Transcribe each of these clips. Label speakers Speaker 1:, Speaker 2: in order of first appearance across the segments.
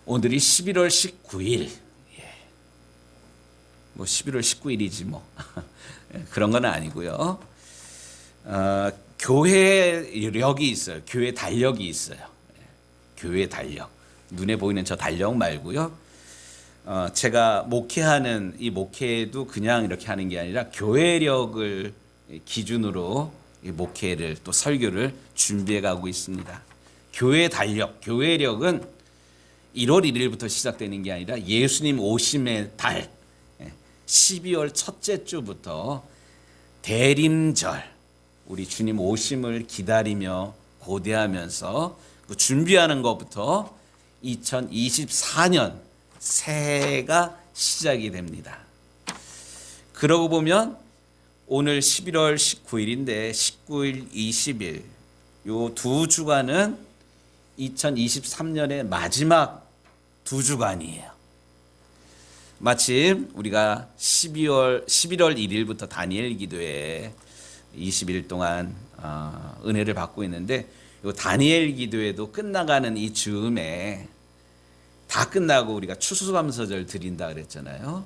Speaker 1: 오늘이 11월 19일. 뭐 11월 19일이지 뭐 그런 건 아니고요. 교회력이 있어요. 교회 달력이 있어요. 교회 달력. 눈에 보이는 저 달력 말고요. 제가 목회하는 이 목회도 그냥 이렇게 하는 게 아니라 교회력을 기준으로 이 목회를 또 설교를 준비해 가고 있습니다. 교회 달력, 교회력은 1월 1일부터 시작되는 게 아니라 예수님 오심의 달 12월 첫째 주부터 대림절, 우리 주님 오심을 기다리며 고대하면서 그 준비하는 것부터 2024년 새해가 시작이 됩니다. 그러고 보면 오늘 11월 19일인데 19일, 20일 요 두 주간은 2023년의 마지막 두 주간이에요. 마침 우리가 11월 1일부터 다니엘 기도회 20일 동안 은혜를 받고 있는데 요 다니엘 기도회도 끝나가는 이 즈음에 다 끝나고 우리가 추수감사절 드린다 그랬잖아요.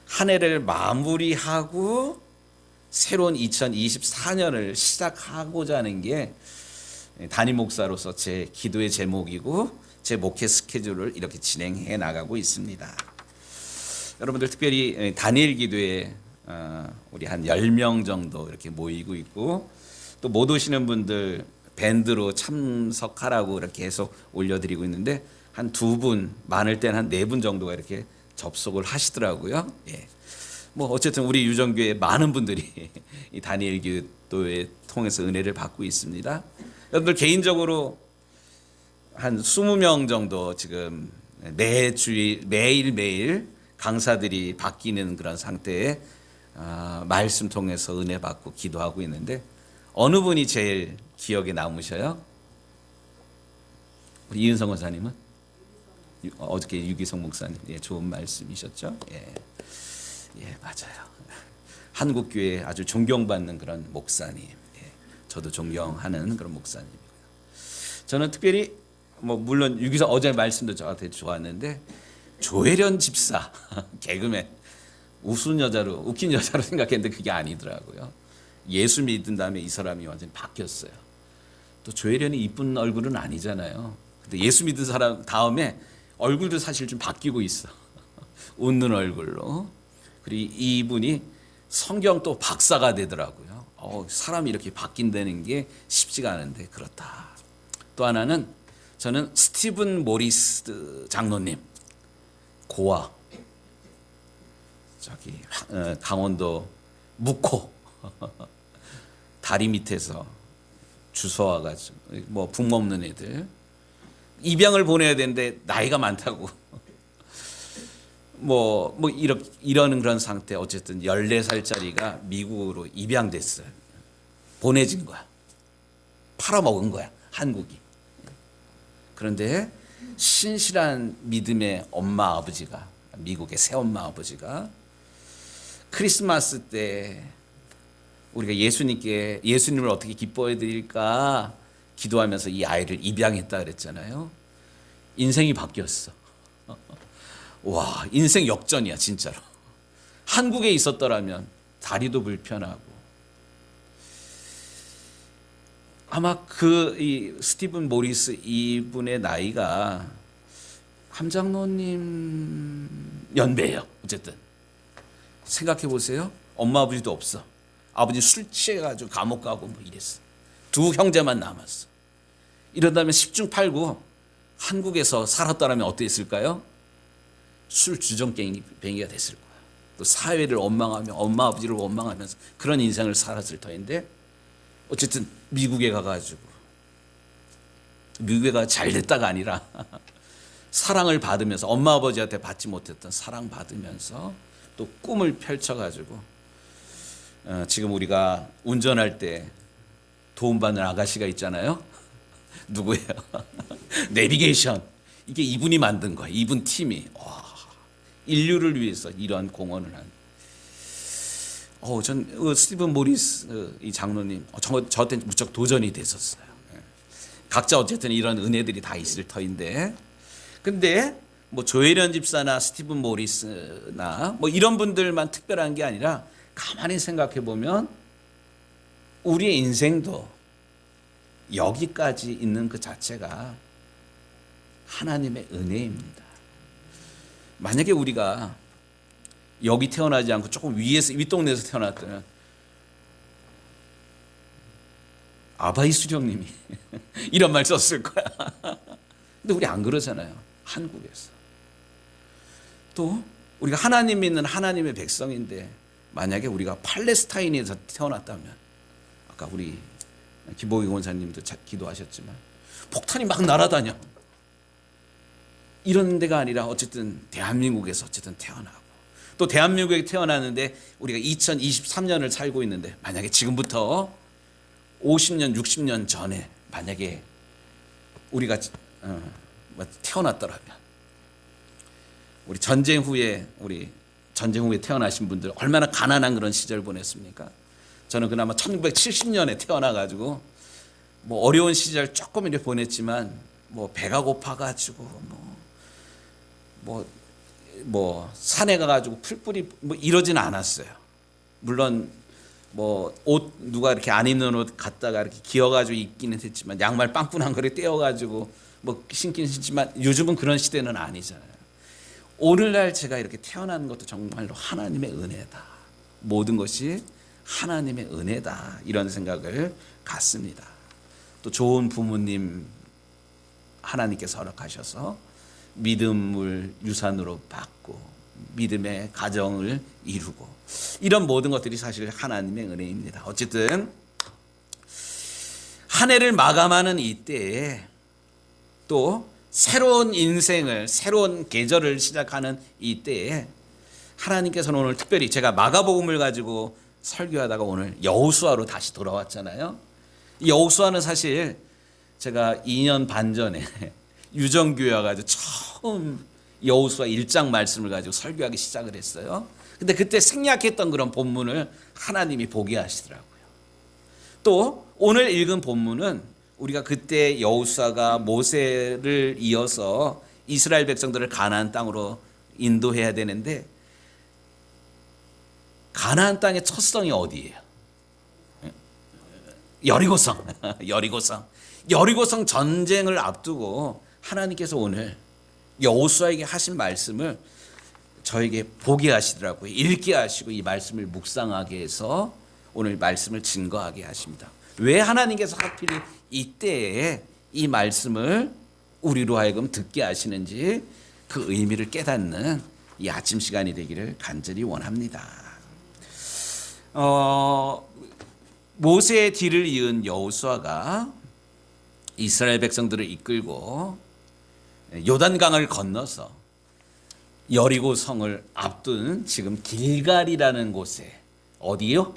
Speaker 1: 한 해를 마무리하고 새로운 2024년을 시작하고자 하는 게 담임 목사로서 제 기도의 제목이고 제 목회 스케줄을 이렇게 진행해 나가고 있습니다. 여러분들 특별히 다니엘 기도에 우리 한 10명 정도 이렇게 모이고 있고 또 못 오시는 분들 밴드로 참석하라고 이렇게 계속 올려드리고 있는데 한 2분, 많을 때는 한 4분 정도가 이렇게 접속을 하시더라고요. 예. 뭐 어쨌든 우리 유정교회 많은 분들이 이 다니엘 기도에 통해서 은혜를 받고 있습니다. 여러분들 개인적으로 한 20명 정도 지금 매일매일 강사들이 바뀌는 그런 상태에 말씀 통해서 은혜 받고 기도하고 있는데 어느 분이 제일 기억에 남으셔요? 우리 이은성 원사님은? 어저께 유기성 목사님, 예, 좋은 말씀이셨죠? 예, 예, 맞아요. 한국교회 아주 존경받는 그런 목사님, 예, 저도 존경하는 그런 목사님이고요. 저는 특별히 뭐 물론 유기성 어제 말씀도 저한테 좋았는데 조혜련 집사, 개그맨, 웃긴 여자로 생각했는데 그게 아니더라고요. 예수 믿은 다음에 이 사람이 완전히 바뀌었어요. 또 조혜련이 이쁜 얼굴은 아니잖아요. 근데 예수 믿은 사람 다음에 얼굴도 사실 좀 바뀌고 있어. 웃는 얼굴로. 그리고 이분이 성경 또 박사가 되더라고요. 사람이 이렇게 바뀐다는 게 쉽지가 않은데 그렇다. 또 하나는 저는 스티븐 모리스 장로님, 고아, 저기 강원도 묵호 다리 밑에서 주워와가지고 뭐 부모 없는 애들 입양을 보내야 되는데 나이가 많다고 뭐 이러는 그런 상태. 어쨌든 14살짜리가 미국으로 입양됐어요. 보내진 거야. 팔아먹은 거야, 한국이. 그런데 신실한 믿음의 엄마 아버지가, 미국의 새엄마 아버지가 크리스마스 때 우리가 예수님을 어떻게 기뻐해 드릴까 기도하면서 이 아이를 입양했다 그랬잖아요. 인생이 바뀌었어. 와, 인생 역전이야 진짜로. 한국에 있었더라면 다리도 불편하고 아마 이 스티븐 모리스 이분의 나이가 함장로님 연배예요. 어쨌든 생각해 보세요. 엄마 아버지도 없어. 아버지 술 취해가지고 감옥 가고 뭐 이랬어. 2 형제만 남았어. 이러다면 10중 8구 한국에서 살았다면 어땠을까요? 술 주정뱅이가 됐을 거야. 또 사회를 원망하며 엄마 아버지를 원망하면서 그런 인생을 살았을 터인데 어쨌든 미국에 가가지고 미국에 가 잘 됐다가 아니라 사랑을 받으면서 엄마 아버지한테 받지 못했던 사랑 받으면서 또 꿈을 펼쳐가지고 지금 우리가 운전할 때 도움받는 아가씨가 있잖아요. 누구예요? 내비게이션. 이게 이분이 만든 거예요. 이분 팀이. 와, 인류를 위해서 이러한 공헌을 한. 전 스티븐 모리스 이 장로님 저한테 무척 도전이 됐었어요. 각자 어쨌든 이런 은혜들이 다 있을 터인데 근데 뭐 조혜련 집사나 스티븐 모리스나 뭐 이런 분들만 특별한 게 아니라 가만히 생각해 보면 우리의 인생도 여기까지 있는 그 자체가 하나님의 은혜입니다. 만약에 우리가 여기 태어나지 않고 조금 위에서 윗동네에서 태어났다면 아바이 수령님이 이런 말 썼을 거야. 근데 우리 안 그러잖아요. 한국에서. 또 우리가 하나님 믿는 하나님의 백성인데 만약에 우리가 팔레스타인에서 태어났다면 아까 우리 기복이 권사님도 기도하셨지만 폭탄이 막 날아다녀. 이런 데가 아니라 어쨌든 대한민국에서 어쨌든 태어나고 또 대한민국에 태어났는데 우리가 2023년을 살고 있는데 만약에 지금부터 50년, 60년 전에 만약에 우리가 태어났더라면 우리 전쟁 후에 태어나신 분들 얼마나 가난한 그런 시절 보냈습니까? 저는 그나마 1970년에 태어나가지고 뭐 어려운 시절 조금 이렇게 보냈지만 뭐 배가 고파가지고 뭐 산에 가가지고 풀뿌리 뭐 이러진 않았어요. 물론 뭐 옷 누가 이렇게 안 입는 옷 갖다가 이렇게 기어가지고 입기는 했지만 양말 빵꾸난 거를 떼어가지고 뭐 신긴 신지만 요즘은 그런 시대는 아니잖아요. 오늘날 제가 이렇게 태어난 것도 정말로 하나님의 은혜다. 모든 것이 하나님의 은혜다. 이런 생각을 갖습니다. 또 좋은 부모님 하나님께서 허락하셔서 믿음을 유산으로 받고 믿음의 가정을 이루고 이런 모든 것들이 사실 하나님의 은혜입니다. 어쨌든 한 해를 마감하는 이때에 또 새로운 인생을 새로운 계절을 시작하는 이때에 하나님께서는 오늘 특별히 제가 마가복음을 가지고 설교하다가 오늘 여호수아로 다시 돌아왔잖아요. 이 여호수아는 사실 제가 2년 반 전에 유정교회 와가지고 처음 여호수아 1장 말씀을 가지고 설교하기 시작을 했어요. 근데 그때 생략했던 그런 본문을 하나님이 보게 하시더라고요. 또 오늘 읽은 본문은 우리가 그때 여호수아가 모세를 이어서 이스라엘 백성들을 가나안 땅으로 인도해야 되는데 가나안 땅의 첫 성이 어디예요? 여리고성. 여리고성 전쟁을 앞두고 하나님께서 오늘 여호수아에게 하신 말씀을 저에게 보게 하시더라고요. 읽게 하시고 이 말씀을 묵상하게 해서 오늘 말씀을 증거하게 하십니다. 왜 하나님께서 하필 이때에 이 말씀을 우리로 하여금 듣게 하시는지 그 의미를 깨닫는 이 아침 시간이 되기를 간절히 원합니다. 모세의 뒤를 이은 여호수아가 이스라엘 백성들을 이끌고 요단강을 건너서 여리고 성을 앞둔 지금 길갈이라는 곳에 어디요?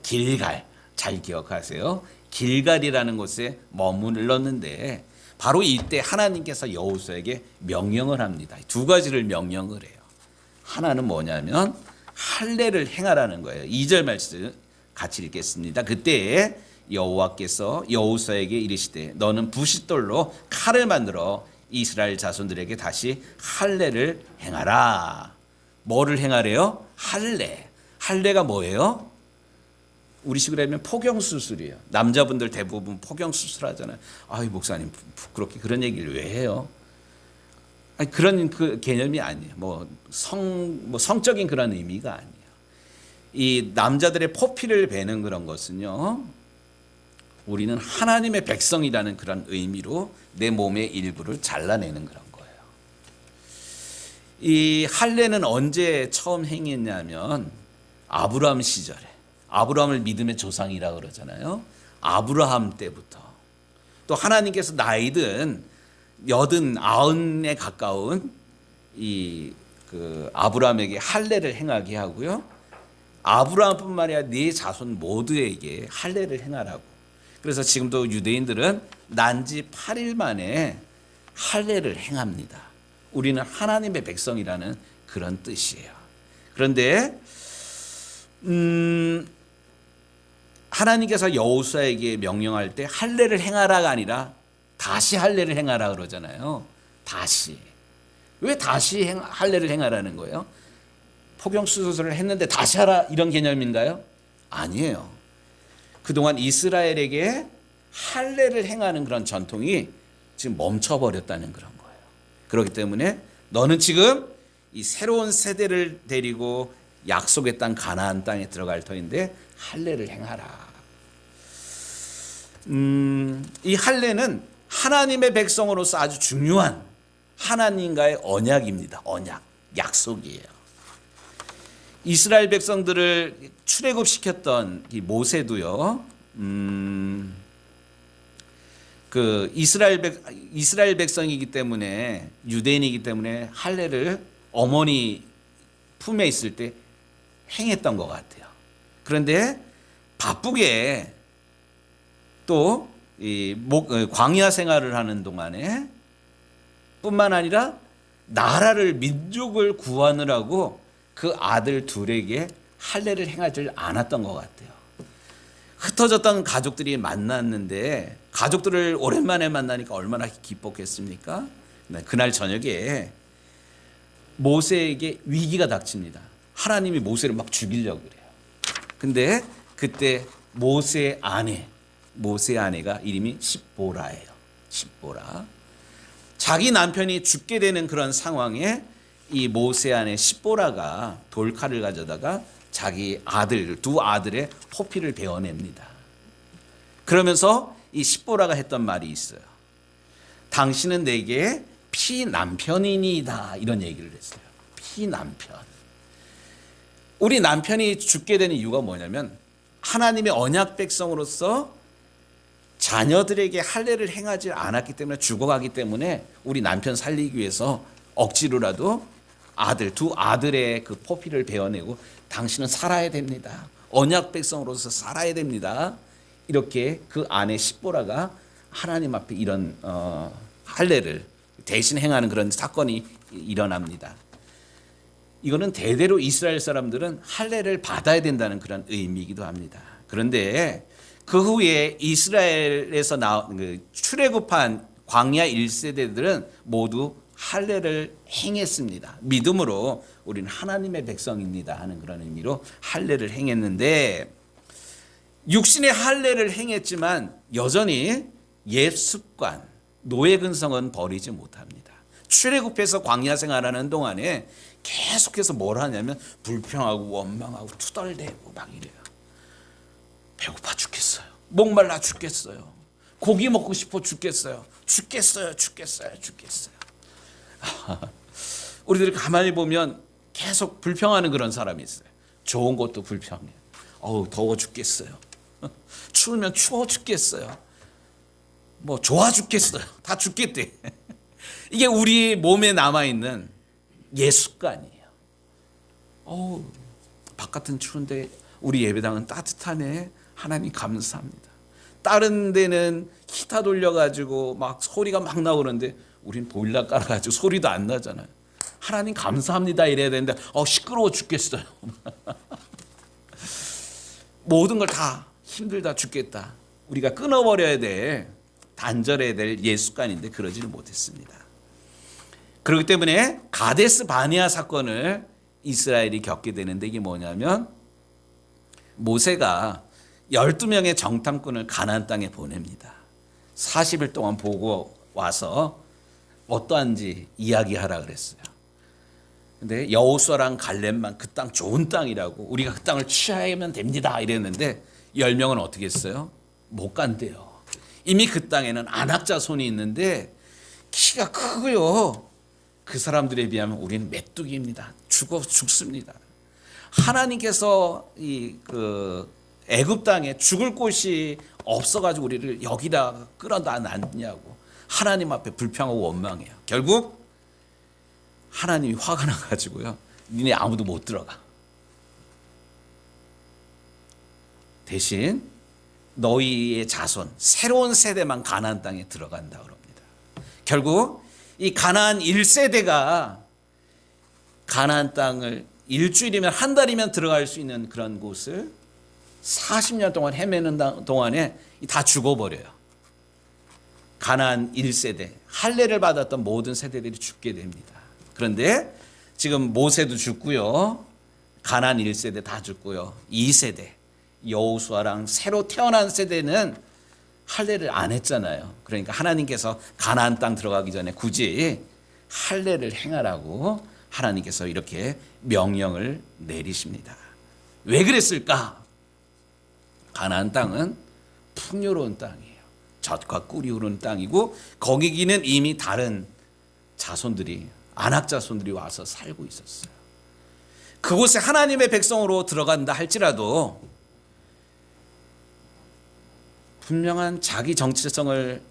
Speaker 1: 길갈. 잘 기억하세요. 길갈이라는 곳에 머물렀는데 바로 이때 하나님께서 여호수아에게 명령을 합니다. 두 가지를 명령을 해요. 하나는 뭐냐면 할례를 행하라는 거예요. 2절 말씀 같이 읽겠습니다. 그때 여호와께서 여호수아에게 이르시되 너는 부싯돌로 칼을 만들어 이스라엘 자손들에게 다시 할례를 행하라. 뭐를 행하래요? 할례. 할례가 뭐예요? 우리식으로 하면 포경수술이에요. 남자분들 대부분 포경수술 하잖아요. 아이 목사님 부끄럽게 그런 얘기를 왜 해요? 아니, 그런 그 개념이 아니에요. 뭐 성적인 그런 의미가 아니에요. 이 남자들의 포피를 베는 그런 것은요. 우리는 하나님의 백성이라는 그런 의미로 내 몸의 일부를 잘라내는 그런 거예요. 이 할례는 언제 처음 행했냐면 아브라함 시절에 아브라함을 믿음의 조상이라 그러잖아요. 아브라함 때부터 또 하나님께서 나이든 80, 90에 가까운 그 아브라함에게 할례를 행하게 하고요. 아브라함뿐만 아니라 네 자손 모두에게 할례를 행하라고. 그래서 지금도 유대인들은 난지 8일 만에 할례를 행합니다. 우리는 하나님의 백성이라는 그런 뜻이에요. 그런데 하나님께서 여호수아에게 명령할 때 할례를 행하라가 아니라 다시 할례를 행하라 그러잖아요. 다시. 왜 다시 할례를 행하라는 거예요? 포경수술을 했는데 다시 하라 이런 개념인가요? 아니에요. 그동안 이스라엘에게 할례를 행하는 그런 전통이 지금 멈춰버렸다는 그런 거예요. 그렇기 때문에 너는 지금 이 새로운 세대를 데리고 약속의 땅 가나안 땅에 들어갈 터인데 할례를 행하라. 이 할례는 하나님의 백성으로서 아주 중요한 하나님과의 언약입니다. 언약, 약속이에요. 이스라엘 백성들을 출애굽시켰던 이 모세도요. 그 이스라엘 백성이기 때문에 유대인이기 때문에 할례를 어머니 품에 있을 때 행했던 것 같아요. 그런데 바쁘게 또 이 광야 생활을 하는 동안에 뿐만 아니라 나라를 민족을 구하느라고 그 아들 둘에게 할례를 행하지 않았던 것 같아요. 흩어졌던 가족들이 만났는데 가족들을 오랜만에 만나니까 얼마나 기뻤겠습니까? 그날 저녁에 모세에게 위기가 닥칩니다. 하나님이 모세를 막 죽이려고 그래요. 근데 그때 모세의 아내가 이름이 십보라예요. 십보라. 자기 남편이 죽게 되는 그런 상황에 이 모세 아내 십보라가 돌칼을 가져다가 자기 두 아들의 호피를 베어냅니다. 그러면서 이 십보라가 했던 말이 있어요. 당신은 내게 피남편이니이다 이런 얘기를 했어요. 피남편. 우리 남편이 죽게 되는 이유가 뭐냐면 하나님의 언약 백성으로서 자녀들에게 할례를 행하지 않았기 때문에 죽어가기 때문에 우리 남편 살리기 위해서 억지로라도 두 아들의 그 포피를 베어내고 당신은 살아야 됩니다. 언약 백성으로서 살아야 됩니다. 이렇게 그 아내 십보라가 하나님 앞에 이런 할례를 대신 행하는 그런 사건이 일어납니다. 이거는 대대로 이스라엘 사람들은 할례를 받아야 된다는 그런 의미이기도 합니다. 그런데 그 후에 이스라엘에서 출애굽한 광야 1세대들은 모두 할례를 행했습니다. 믿음으로 우리는 하나님의 백성입니다 하는 그런 의미로 할례를 행했는데 육신의 할례를 행했지만 여전히 옛 습관, 노예 근성은 버리지 못합니다. 출애굽해서 광야 생활하는 동안에 계속해서 뭘 하냐면 불평하고 원망하고 투덜대고 막 이래요. 배고파 죽겠어요. 목말라 죽겠어요. 고기 먹고 싶어 죽겠어요. 죽겠어요. 우리들이 가만히 보면 계속 불평하는 그런 사람이 있어요. 좋은 것도 불평해요. 더워 죽겠어요. 추우면 추워 죽겠어요. 뭐 좋아 죽겠어요. 다 죽겠대. 이게 우리 몸에 남아있는 옛 습관이에요. 바깥은 추운데 우리 예배당은 따뜻하네. 하나님 감사합니다. 다른 데는 히터 돌려가지고 막 소리가 막 나오는데 우린 보일러 깔아가지고 소리도 안 나잖아요. 하나님 감사합니다 이래야 되는데 시끄러워 죽겠어요. 모든 걸 다 힘들다 죽겠다. 우리가 끊어버려야 될 단절해야 될 옛 습관인데 그러지를 못했습니다. 그렇기 때문에 가데스 바네아 사건을 이스라엘이 겪게 되는데 이게 뭐냐면 모세가 12명의 정탐꾼을 가나안 땅에 보냅니다. 40일 동안 보고 와서 어떠한지 이야기하라 그랬어요. 근데 여호수아랑 갈렙만 그 땅 좋은 땅이라고 우리가 그 땅을 취하면 됩니다 이랬는데 10명은 어떻게 했어요? 못 간대요. 이미 그 땅에는 안악자손이 있는데 키가 크고요. 그 사람들에 비하면 우리는 메뚜기입니다. 죽습니다. 하나님께서 애굽 땅에 죽을 곳이 없어가지고 우리를 여기다 끌어다 놨냐고 하나님 앞에 불평하고 원망해요. 결국 하나님이 화가 나가지고요. 니네 아무도 못 들어가. 대신 너희의 자손 새로운 세대만 가나안 땅에 들어간다 그럽니다. 결국 이 가나안 1세대가 가나안 땅을 일주일이면 한 달이면 들어갈 수 있는 그런 곳을 40년 동안 헤매는 동안에 다 죽어버려요. 가나안 1세대 할례를 받았던 모든 세대들이 죽게 됩니다. 그런데 지금 모세도 죽고요. 가나안 1세대 다 죽고요. 2세대 여호수아랑 새로 태어난 세대는 할례를 안 했잖아요. 그러니까 하나님께서 가나안 땅 들어가기 전에 굳이 할례를 행하라고 하나님께서 이렇게 명령을 내리십니다. 왜 그랬을까? 가나안 땅은 풍요로운 땅이에요. 젖과 꿀이 흐르는 땅이고 거기기는 이미 다른 자손들이 아낙 자손들이 와서 살고 있었어요. 그곳에 하나님의 백성으로 들어간다 할지라도 분명한 자기 정체성을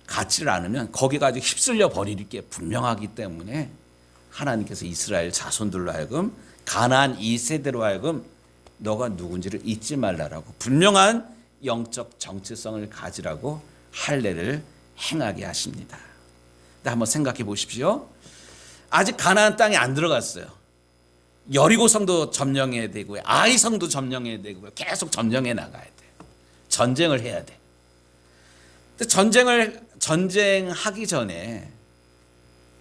Speaker 1: 갖지를 않으면 거기가 아주 휩쓸려 버릴 게 분명하기 때문에 하나님께서 이스라엘 자손들로 하여금 가나안 2세대로 하여금 너가 누군지를 잊지 말라라고 분명한 영적 정체성을 가지라고 할례를 행하게 하십니다. 근데 한번 생각해 보십시오. 아직 가나안 땅에 안 들어갔어요. 여리고 성도 점령해야 되고요. 아이 성도 점령해야 되고요. 계속 점령해 나가야 돼. 전쟁을 해야 돼. 근데 전쟁하기 전에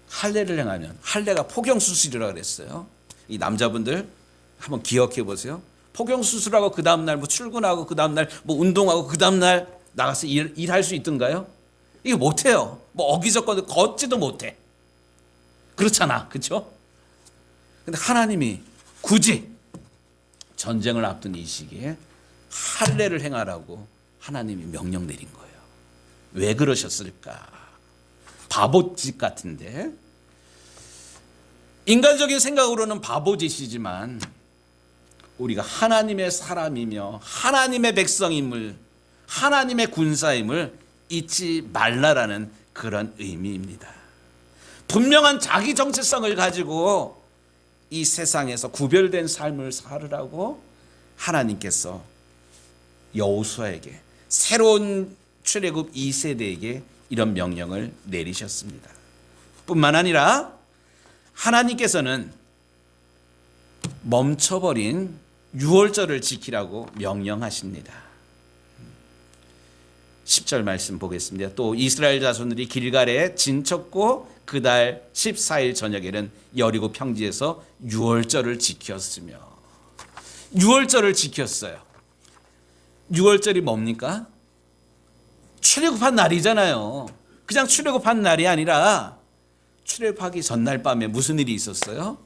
Speaker 1: 할례를 행하면 할례가 포경수술이라고 그랬어요. 이 남자분들 한번 기억해 보세요. 포경수술하고 그 다음날 뭐 출근하고 그 다음날 뭐 운동하고 그 다음날 나가서 일할 수 있던가요? 이거 못해요. 뭐 어기저기 걷지도 못해. 그렇잖아. 그렇죠? 근데 하나님이 굳이 전쟁을 앞둔 이 시기에 할례를 행하라고 하나님이 명령 내린 거예요. 왜 그러셨을까? 바보짓 같은데 인간적인 생각으로는 바보짓이지만 우리가 하나님의 사람이며 하나님의 백성임을 하나님의 군사임을 잊지 말라라는 그런 의미입니다. 분명한 자기 정체성을 가지고 이 세상에서 구별된 삶을 살으라고 하나님께서 여호수아에게 새로운 출애굽 2세대에게 이런 명령을 내리셨습니다. 뿐만 아니라 하나님께서는 멈춰버린 유월절을 지키라고 명령하십니다. 10절 말씀 보겠습니다. 또 이스라엘 자손들이 길갈에 진쳤고 그달 14일 저녁에는 여리고 평지에서 유월절을 지켰으며 유월절을 지켰어요. 유월절이 뭡니까? 출애굽한 날이잖아요. 그냥 출애굽한 날이 아니라 출애굽하기 전날 밤에 무슨 일이 있었어요?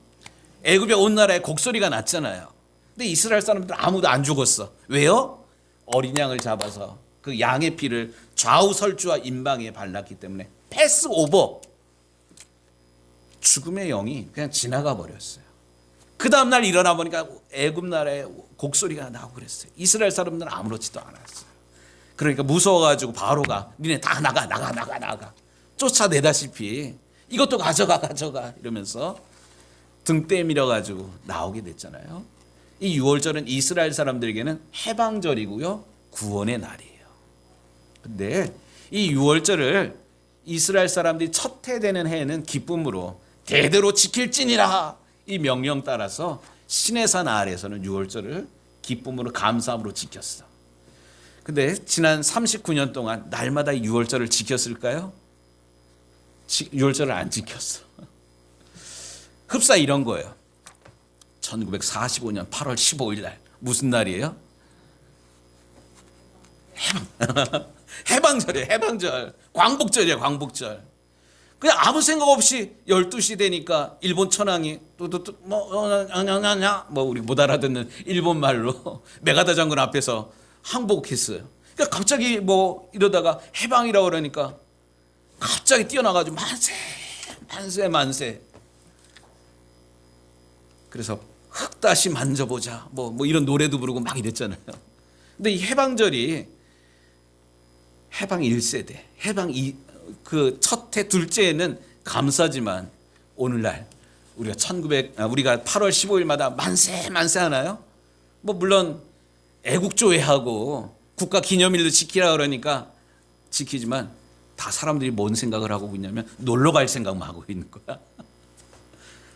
Speaker 1: 애굽의 온 나라에 곡소리가 났잖아요. 근데 이스라엘 사람들 아무도 안 죽었어. 왜요? 어린 양을 잡아서 그 양의 피를 좌우 설주와 임방에 발랐기 때문에 패스 오버. 죽음의 영이 그냥 지나가 버렸어요. 그 다음날 일어나 보니까 애굽 나라에 곡소리가 나고 그랬어요. 이스라엘 사람들은 아무렇지도 않았어요. 그러니까 무서워가지고 바로가 니네 다 나가 쫓아내다시피 이것도 가져가 이러면서 등 떼밀어가지고 나오게 됐잖아요. 이 유월절은 이스라엘 사람들에게는 해방절이고요, 구원의 날이에요. 근데 이 유월절을 이스라엘 사람들이 첫 해 되는 해에는 기쁨으로 대대로 지킬지니라 이 명령 따라서 시내산 아래에서는 유월절을 기쁨으로 감사함으로 지켰어. 근데 지난 39년 동안 날마다 유월절을 지켰을까요? 유월절을 안 지켰어. 흡사 이런 거예요. 1945년 8월 15일 날 무슨 날이에요? 해방절이에요. 해방절. 광복절이에요. 광복절. 그냥 아무 생각 없이 12시 되니까 일본 천황이 뭐 우리 못 알아듣는 일본 말로 메가다 장군 앞에서 항복했어요. 그러니까 갑자기 뭐 이러다가 해방이라고 그러니까 갑자기 뛰어나가지고 만세. 그래서 흙 다시 만져보자. 뭐 이런 노래도 부르고 막 이랬잖아요. 근데 이 해방절이 해방 1세대, 그 첫 해 둘째에는 감사지만 오늘날 우리가 8월 15일마다 만세 하나요? 뭐 물론 애국조회하고 국가 기념일도 지키라 그러니까 지키지만 다 사람들이 뭔 생각을 하고 있냐면 놀러 갈 생각만 하고 있는 거야.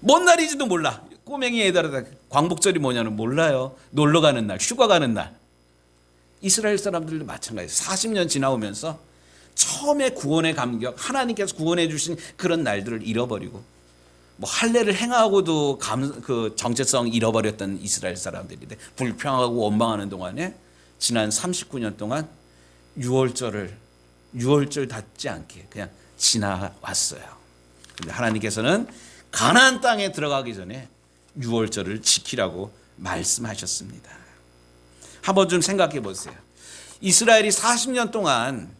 Speaker 1: 뭔 날인지도 몰라. 꼬맹이 애들아 광복절이 뭐냐는 몰라요. 놀러 가는 날, 휴가 가는 날. 이스라엘 사람들도 마찬가지예요. 40년 지나오면서 처음에 구원의 감격, 하나님께서 구원해 주신 그런 날들을 잃어버리고 뭐 할례를 행하고도 그 정체성 잃어버렸던 이스라엘 사람들인데 불평하고 원망하는 동안에 지난 39년 동안 유월절 닿지 않게 그냥 지나왔어요. 근데 하나님께서는 가나안 땅에 들어가기 전에 유월절을 지키라고 말씀하셨습니다. 한번 좀 생각해 보세요. 이스라엘이 40년 동안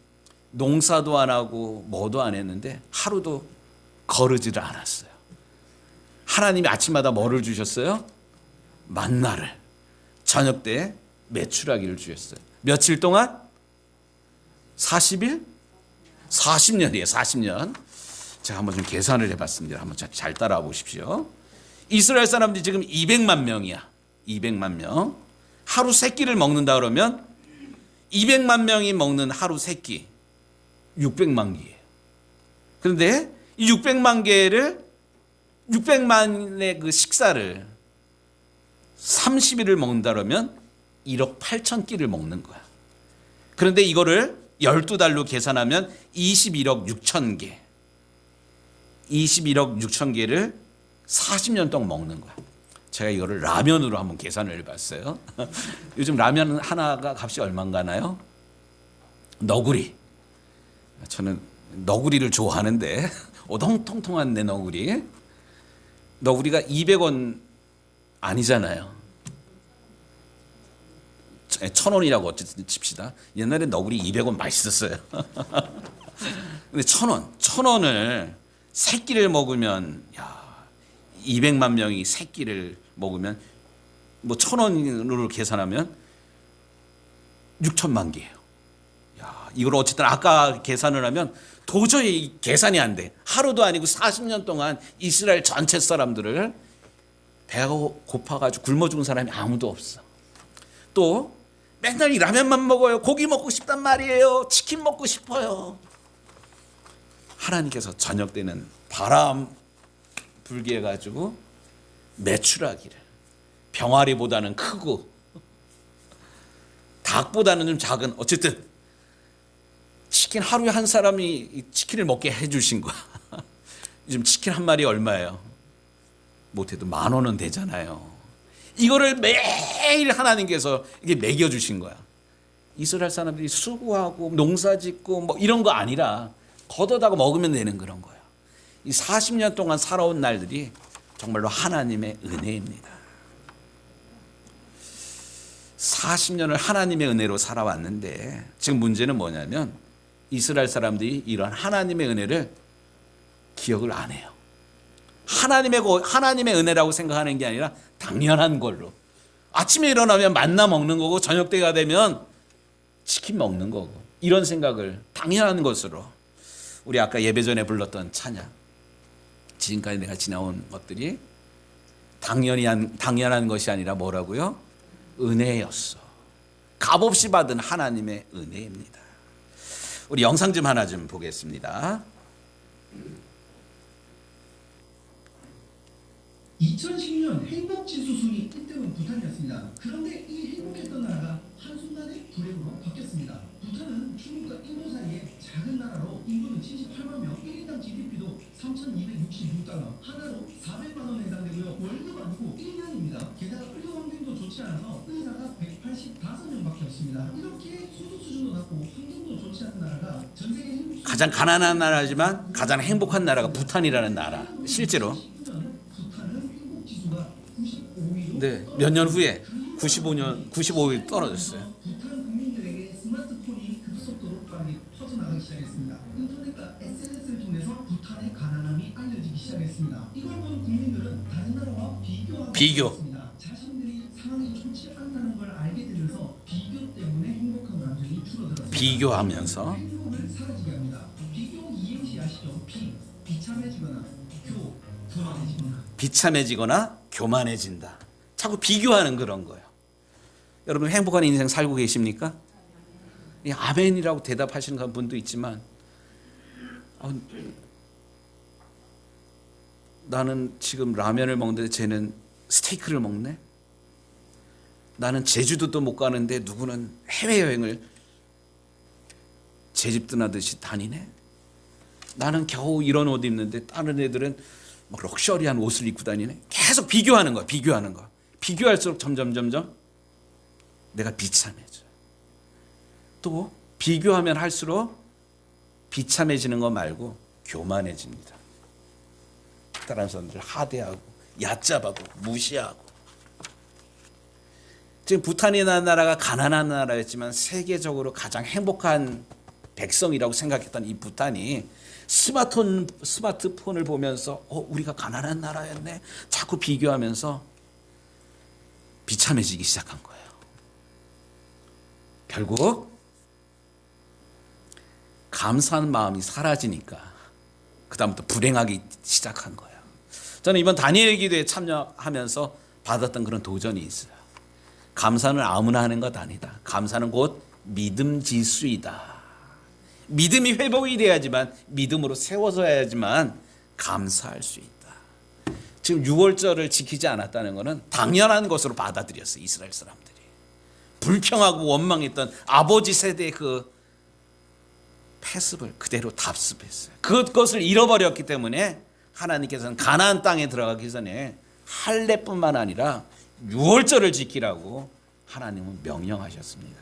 Speaker 1: 농사도 안 하고 뭐도 안 했는데 하루도 거르지를 않았어요. 하나님이 아침마다 뭐를 주셨어요? 만나를. 저녁 때 메추라기를 주셨어요. 며칠 동안? 40일? 40년이에요. 40년. 제가 한번 좀 계산을 해봤습니다. 한번 잘 따라와 보십시오. 이스라엘 사람들이 지금 200만 명이야. 200만 명. 하루 세 끼를 먹는다 그러면 200만 명이 먹는 하루 세 끼 600만 개예요. 그런데 이 600만의 그 식사를 30일을 먹는다 그러면 1억 8천 끼를 먹는 거야. 그런데 이거를 12달로 계산하면 21억 6천 개. 21억 6천 개를 40년 동안 먹는 거야. 제가 이거를 라면으로 한번 계산을 해봤어요. 요즘 라면 하나가 값이 얼마인가나요? 너구리. 저는 너구리를 좋아하는데 오동통통한 내 너구리. 너구리가 200원 아니잖아요. 1,000원이라고 어쨌든 칩시다. 옛날에 너구리 200원 맛있었어요. 근데 1,000원을 세 끼를 먹으면 200만 명이 세 끼를 먹으면 뭐 1,000원으로 계산하면 6천만 개예요. 이걸 어쨌든 아까 계산을 하면 도저히 계산이 안 돼. 하루도 아니고 40년 동안 이스라엘 전체 사람들을 배가 고파가지고 굶어 죽은 사람이 아무도 없어. 또 맨날 이 라면만 먹어요. 고기 먹고 싶단 말이에요. 치킨 먹고 싶어요. 하나님께서 저녁 때는 바람 불게 해가지고 메추라기를 병아리보다는 크고 닭보다는 좀 작은 어쨌든 치킨 하루에 한 사람이 치킨을 먹게 해주신 거야. 요즘 치킨 한 마리 얼마예요? 못해도 10,000원은 되잖아요. 이거를 매일 하나님께서 이게 먹여주신 거야. 이스라엘 사람들이 수고하고 농사짓고 뭐 이런 거 아니라 걷어다가 먹으면 되는 그런 거예요. 이 40년 동안 살아온 날들이 정말로 하나님의 은혜입니다. 40년을 하나님의 은혜로 살아왔는데 지금 문제는 뭐냐면 이스라엘 사람들이 이런 하나님의 은혜를 기억을 안 해요. 하나님의 은혜라고 생각하는 게 아니라 당연한 걸로. 아침에 일어나면 만나 먹는 거고 저녁 때가 되면 치킨 먹는 거고 이런 생각을 당연한 것으로 우리 아까 예배 전에 불렀던 찬양 지금까지 내가 지나온 것들이 당연한 것이 아니라 뭐라고요? 은혜였어. 값없이 받은 하나님의 은혜입니다. 우리 영상 좀 하나 좀 보겠습니다.
Speaker 2: 2010년 행복지수 순위 1등은 부탄이었습니다. 그런데 이 행복했던 나라가 한순간에 불행으로 바뀌었습니다. 부탄은 중국과 인도 사이의 작은 나라로 인구는 78만 명, 1인당 GDP도 3,266달러, 하나로 400만 원에 해당되고요. 월급 아니고 1년입니다. 게다가 의료 환경도 좋지 않아서 의사가 185명밖에 없습니다. 이렇게 소득 수준도 낮고 환경도 좋지 않은 나라가 전 세계 행복
Speaker 1: 가장 가난한 나라지만 가장 행복한 나라가 부탄이라는 나라. 실제로 네, 몇 년 후에 95위 떨어졌어요.
Speaker 2: 부탄 국민들에게 스마트폰이 급속도로 빨리 퍼져나가기 시작했습니다. 인터넷과 SNS를 통해서 부탄의 가난함이 알려지기 시작했습니다. 이걸 본 국민들은 다른 나라와 비교했습니다. 자신들이 상황이 좋지 않다는 걸 알게 되면서 비교 때문에 행복한 감정이 줄어들었습니다.
Speaker 1: 비교하면서
Speaker 2: 행복을 사라지게 합니다. 비교 이행시 아시죠?
Speaker 1: 비참해지거나 교만해진다. 자꾸 비교하는 그런 거예요. 여러분 행복한 인생 살고 계십니까? 아멘이라고 대답하시는 분도 있지만 나는 지금 라면을 먹는데 쟤는 스테이크를 먹네. 나는 제주도도 못 가는데 누구는 해외여행을 제 집 떠나듯이 다니네. 나는 겨우 이런 옷 입는데 다른 애들은 막 럭셔리한 옷을 입고 다니네. 계속 비교하는 거야. 비교하는 거. 비교할수록 점점 내가 비참해져. 또 비교하면 할수록 비참해지는 거 말고 교만해집니다. 다른 사람들 하대하고 얕잡아고 무시하고. 지금 부탄이라는 나라가 가난한 나라였지만 세계적으로 가장 행복한 백성이라고 생각했던 이 부탄이 스마트폰을 보면서 우리가 가난한 나라였네. 자꾸 비교하면서 비참해지기 시작한 거예요. 결국 감사한 마음이 사라지니까 그다음부터 불행하기 시작한 거예요. 저는 이번 다니엘 기도에 참여하면서 받았던 그런 도전이 있어요. 감사는 아무나 하는 것 아니다. 감사는 곧 믿음 지수이다. 믿음이 회복이 돼야지만, 믿음으로 세워져야지만 감사할 수 있다. 지금 6월절을 지키지 않았다는 것은 당연한 것으로 받아들였어요. 이스라엘 사람들이. 불평하고 원망했던 아버지 세대의 그 패습을 그대로 답습했어요. 그것을 잃어버렸기 때문에 하나님께서는 가나안 땅에 들어가기 전에 할례뿐만 아니라 6월절을 지키라고 하나님은 명령하셨습니다.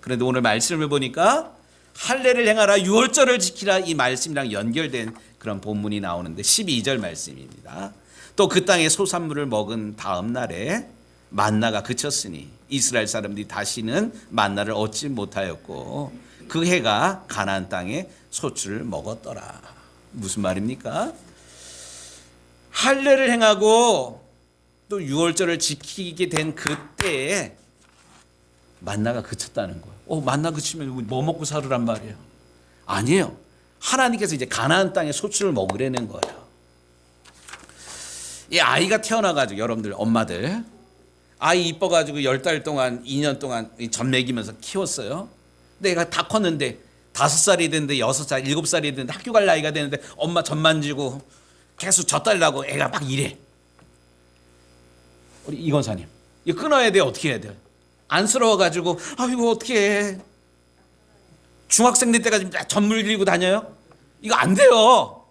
Speaker 1: 그런데 오늘 말씀을 보니까 할례를 행하라, 6월절을 지키라, 이 말씀이랑 연결된 그런 본문이 나오는데 12절 말씀입니다. 또 그 땅의 소산물을 먹은 다음 날에 만나가 그쳤으니 이스라엘 사람들이 다시는 만나를 얻지 못하였고 그 해가 가나안 땅에 소출을 먹었더라. 무슨 말입니까? 할례를 행하고 또 6월절을 지키게 된 그때에 만나가 그쳤다는 거예요. 만나 그치면 뭐 먹고 살으란 말이에요? 아니에요. 하나님께서 이제 가나안 땅에 소출을 먹으려는 거예요. 이 아이가 태어나가지고, 여러분들 엄마들 아이 이뻐가지고 10달 동안 2년 동안 젖 먹이면서 키웠어요. 근데 애가 다 컸는데 5살이 됐는데 6살 7살이 됐는데 학교 갈 나이가 되는데 엄마 젖 만지고 계속 젖 달라고 애가 막 이래. 우리 이 권사님, 이거 끊어야 돼. 어떻게 해야 돼? 안쓰러워가지고 이거 어떻게 해? 중학생들 때까지 젖 물리고 다녀요? 이거 안 돼요.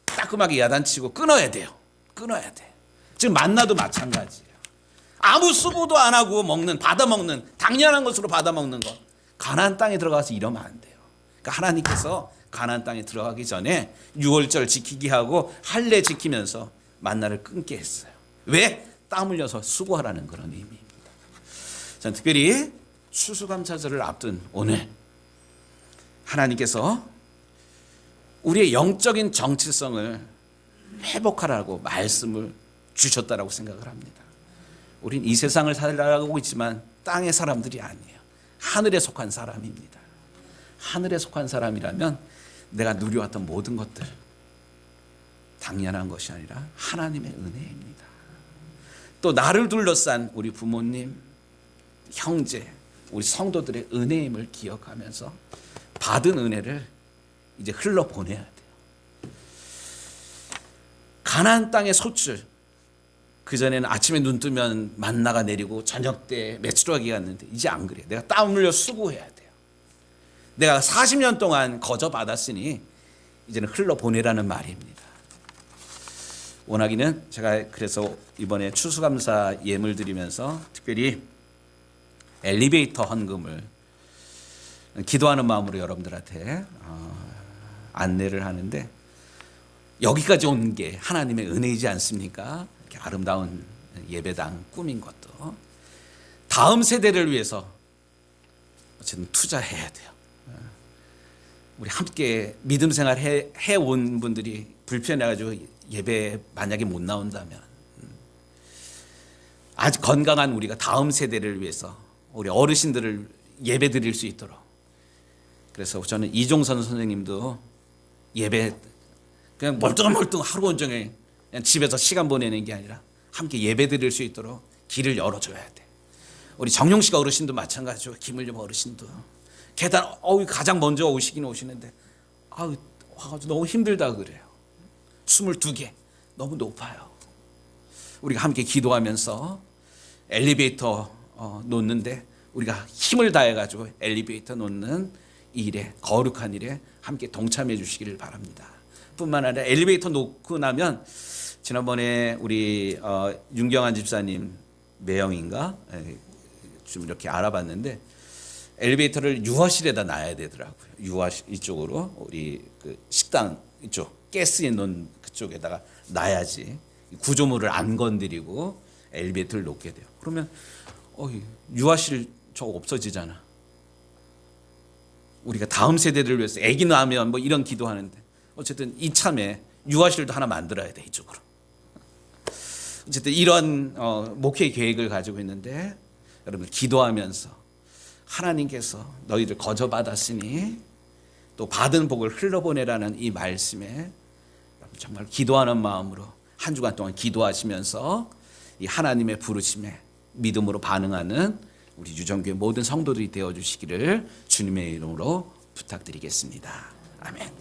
Speaker 1: 따끔하게 야단치고 끊어야 돼요. 끊어야 돼. 지금 만나도 마찬가지예요. 아무 수고도 안 하고 받아먹는, 당연한 것으로 받아먹는 것. 가나안 땅에 들어가서 이러면 안 돼요. 그러니까 하나님께서 가나안 땅에 들어가기 전에 6월절 지키게 하고 할례 지키면서 만나를 끊게 했어요. 왜? 땀 흘려서 수고하라는 그런 의미입니다. 전 특별히 추수감사절을 앞둔 오늘 하나님께서 우리의 영적인 정체성을 회복하라고 말씀을 주셨다라고 생각을 합니다. 우린 이 세상을 살아가고 있지만 땅의 사람들이 아니에요. 하늘에 속한 사람입니다. 하늘에 속한 사람이라면 내가 누려왔던 모든 것들 당연한 것이 아니라 하나님의 은혜입니다. 또 나를 둘러싼 우리 부모님, 형제, 우리 성도들의 은혜임을 기억하면서 받은 은혜를 이제 흘러보내야 돼요. 가나안 땅의 소출, 그전에는 아침에 눈 뜨면 만나가 내리고 저녁 때 메추라기가 갔는데 이제 안 그래요. 내가 땀 흘려 수고해야 돼요. 내가 40년 동안 거저 받았으니 이제는 흘러보내라는 말입니다. 원하기는 제가 그래서 이번에 추수감사 예물 드리면서 특별히 엘리베이터 헌금을 기도하는 마음으로 여러분들한테 안내를 하는데, 여기까지 온 게 하나님의 은혜이지 않습니까? 이렇게 아름다운 예배당 꾸민 것도 다음 세대를 위해서 어쨌든 투자해야 돼요. 우리 함께 믿음 생활 해온 분들이 불편해가지고 예배 만약에 못 나온다면 아주 건강한 우리가 다음 세대를 위해서 우리 어르신들을 예배 드릴 수 있도록, 그래서 저는 이종선 선생님도 예배 그냥 멀뚱멀뚱 하루 온종일 그냥 집에서 시간 보내는 게 아니라 함께 예배 드릴 수 있도록 길을 열어줘야 돼. 우리 정용 씨가 어르신도 마찬가지죠. 김을겸 어르신도 계단 가장 먼저 오시긴 오시는데 와가지고 너무 힘들다 그래요. 22개 너무 높아요. 우리가 함께 기도하면서 엘리베이터 놓는데 우리가 힘을 다해가지고 엘리베이터 놓는 이 일에, 거룩한 일에 함께 동참해 주시기를 바랍니다. 뿐만 아니라 엘리베이터 놓고 나면 지난번에 우리 윤경환 집사님 매형인가 좀 이렇게 알아봤는데 엘리베이터를 유아실에다 놔야 되더라고요. 유아실 이쪽으로 우리 그 식당 이쪽 가스 있는 그쪽에다가 놔야지 구조물을 안 건드리고 엘리베이터를 놓게 돼요. 그러면 유아실 저거 없어지잖아. 우리가 다음 세대들을 위해서 아기 낳으면 뭐 이런 기도하는데 어쨌든 이참에 유아실도 하나 만들어야 돼 이쪽으로. 어쨌든 이런 목회 계획을 가지고 있는데 여러분 기도하면서 하나님께서 너희들 거저 받았으니 또 받은 복을 흘러보내라는 이 말씀에 정말 기도하는 마음으로 한 주간 동안 기도하시면서 이 하나님의 부르심에 믿음으로 반응하는 우리 유정교회 모든 성도들이 되어주시기를 주님의 이름으로 부탁드리겠습니다. 아멘.